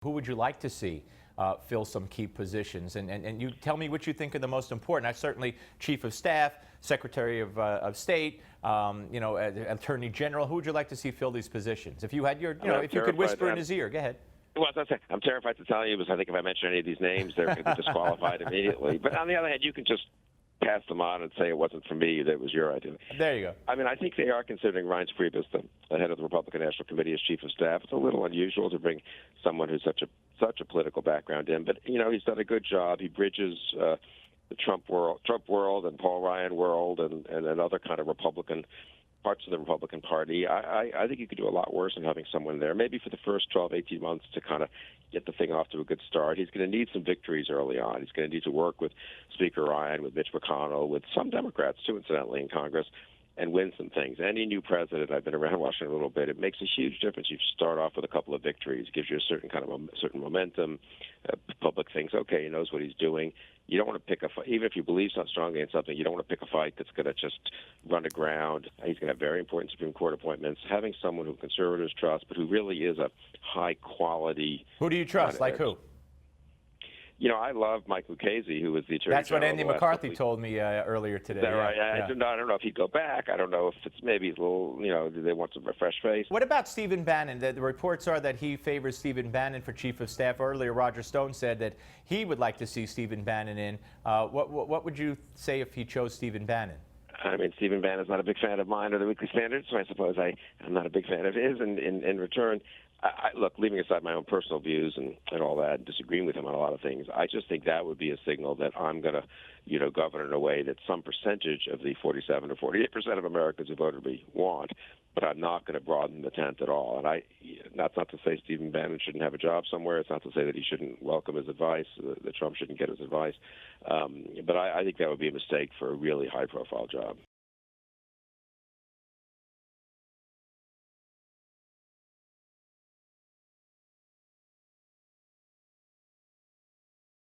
Who would you like to see fill some key positions? And you tell me what you think are the most important. I certainly Chief of Staff, Secretary of State, Attorney General. Who would you like to see fill these positions? If you had your, if you could whisper in his ear, go ahead. Well, I'm terrified to tell you because I think if I mention any of these names, they're going to be disqualified immediately. But on the other hand, you can just pass them on and say it wasn't for me, that it was your idea. There you go. I mean, I think they are considering Reince Priebus, the head of the Republican National Committee, as Chief of Staff. It's a little unusual to bring someone who's such a political background in, but he's done a good job. He bridges the Trump world and Paul Ryan world and other kind of Republican parts of the Republican Party. I think you could do a lot worse than having someone there, maybe for the first 12, 18 months to kind of get the thing off to a good start. He's going to need some victories early on. He's going to need to work with Speaker Ryan, with Mitch McConnell, with some Democrats, too, incidentally, in Congress, and win some things. Any new president, I've been around Washington a little bit, it makes a huge difference. You start off with a couple of victories. It gives you a certain kind of certain momentum. Public thinks, okay, he knows what he's doing. You don't want to pick a fight. Even if you believe so strongly in something, you don't want to pick a fight that's going to just run aground. He's going to have very important Supreme Court appointments. Having someone who conservatives trust, but who really is a high-quality... Who do you trust? Like who? I love Mike Lucchese, who was the attorney general. That's what Andy McCarthy told me earlier today. Is that right? I don't know if he'd go back. I don't know if it's maybe a little, do they want some fresh face? What about Stephen Bannon? The reports are that he favors Stephen Bannon for Chief of Staff. Earlier, Roger Stone said that he would like to see Stephen Bannon in. What would you say if he chose Stephen Bannon? I mean, Stephen Bannon's not a big fan of mine or the Weekly Standard, so I suppose I'm not a big fan of his. In return, look, leaving aside my own personal views and all that, disagreeing with him on a lot of things, I just think that would be a signal that I'm going to, govern in a way that some percentage of the 47 or 48% of Americans who voted me want, but I'm not going to broaden the tent at all. And that's not to say Stephen Bannon shouldn't have a job somewhere. It's not to say that he shouldn't welcome his advice, that Trump shouldn't get his advice. But I think that would be a mistake for a really high-profile job.